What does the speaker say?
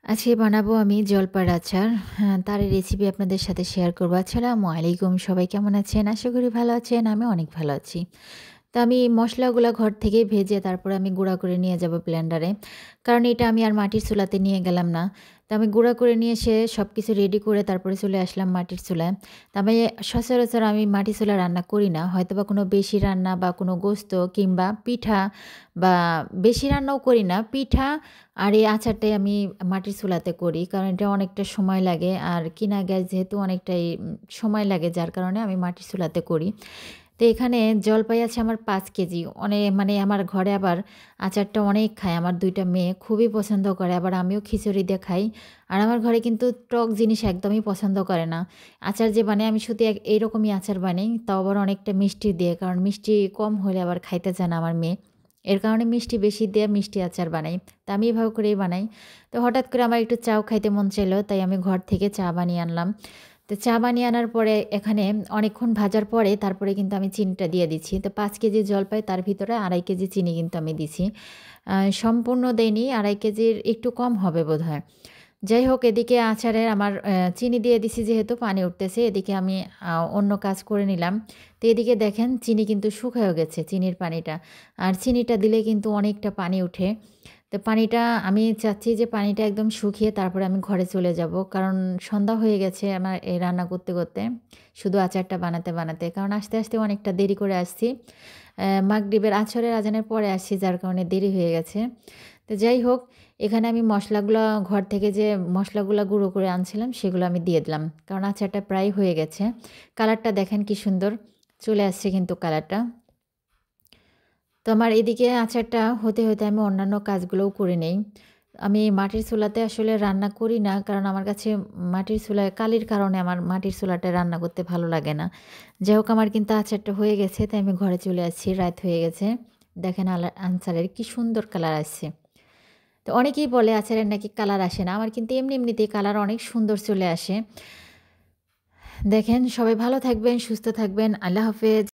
আজকে বানাবো আমি জলপাইর আচার। হ্যাঁ, তার রেসিপি আপনাদের সাথে শেয়ার করব। আসসালামু আলাইকুম। সবাই কেমন আছেন? আশা করি ভালো আছেন। আমি অনেক ভালো আছি। তো আমি মসলাগুলা ঘর থেকেই ভেজে তারপরে আমি গুঁড়া করে নিয়ে যাব ব্লেন্ডারে। কারণ এটা আমি আর মাটির চুলাতে নিয়ে গেলাম না। তো আমি গুঁড়া করে নিয়ে এসে সবকিছু রেডি করে তারপরে চলে আসলাম মাটির চুলায়। তো আমি সচরাচর আমি মাটির চুলায় রান্না করি না। হয়তোবা কোনো বেশি রান্না বা কোনো গোস্ত কিংবা পিঠা বা বেশি রান্নাও করি না। পিঠা আর এই আচারটাই আমি মাটির চুলাতে করি। কারণ এটা অনেকটা সময় লাগে। আর কিনা গ্যাস যেহেতু অনেকটাই সময় লাগে যার কারণে আমি মাটির চুলাতে করি। তো এখানে জলপাই আছে আমার ৫ কেজি। মানে আমার ঘরে আবার আচারটা অনেক খায়। আমার ২ টা মেয়ে খুবই পছন্দ করে। আবার আমিও খিচুড়ি দিয়ে খাই। আর আমার ঘরে কিন্তু টক জিনিস একদমই পছন্দ করে না। আচার যে বানাই আমি শুধু এইরকমই আচার বানাই। তাও আবার অনেকটা মিষ্টি দিয়ে। কারণ মিষ্টি কম হলে আবার খাইতে চায় না আমার মেয়ে। এর কারণে মিষ্টি বেশি দিয়ে মিষ্টি আচার বানাই। তো আমি এভাবে করেই বানাই। তো হঠাৎ করে আমার একটু চাও খাইতে মন চাইলো। তাই আমি ঘর থেকে চা বানিয়ে আনলাম। তো চা বানিয়ে আনার পরে এখানে অনেকক্ষণ ভাজার পরে তারপরে কিন্তু আমি চিনিটা দিয়ে দিচ্ছি। তো ৫ কেজি জলপাই তার ভিতরে ২.৫ কেজি চিনি কিন্তু আমি দিছি। সম্পূর্ণ দেইনি ২.৫ কেজির একটু কম হবে বোধহয়। যাই হোক এদিকে আচারের আমার চিনি দিয়ে দিছি যেহেতু পানি উঠতেছে এদিকে আমি অন্য কাজ করে নিলাম। তো এদিকে দেখেন চিনি কিন্তু শুকায়ও গেছে চিনির পানিটা। আর চিনিটা দিলে কিন্তু অনেকটা পানি উঠে। তো পানিটা আমি চাচ্ছি যে পানিটা একদম শুকিয়ে তারপরে আমি ঘরে চলে যাব। কারণ সন্ধ্যা হয়ে গেছে আমার এই রান্না করতে, করতে। শুধু আচারটা বানাতে, বানাতে। কারণ আসতে, আসতে অনেকটা দেরি করে আসছি। মাগরিবের আসরের আজানের পরে আসছি যার কারণে দেরি হয়ে গেছে। তো যাই হোক এখানে আমি মসলাগুলা ঘর থেকে যে মসলাগুলা গুঁড়ো করে আনছিলাম সেগুলো আমি দিয়ে দিলাম। কারণ আচারটা প্রায় হয়ে গেছে। কালারটা দেখেন কি সুন্দর চলে আসছে কিন্তু কালারটা। তো আমার এদিকে আচারটা হতে, হতে আমি অন্যান্য কাজগুলোও করে নেই। আমি মাটির চুলাতে আসলে রান্না করি না। কারণ আমার কাছে মাটির চুলায় কালির কারণে আমার মাটির চুলাটায় রান্না করতে ভালো লাগে না। যাই হোক আমার কিন্তু আচারটা হয়ে গেছে তাই আমি ঘরে চলে আসছি। রাত হয়ে গেছে। দেখেন আচারের কি সুন্দর কালার আসছে। তো অনেকেই বলে আচারের নাকি কালার আসে না। আমার কিন্তু এমনি এমনিতেই কালার অনেক সুন্দর চলে আসে। দেখেন সবাই ভালো থাকবেন, সুস্থ থাকবেন। আল্লাহ হাফেজ।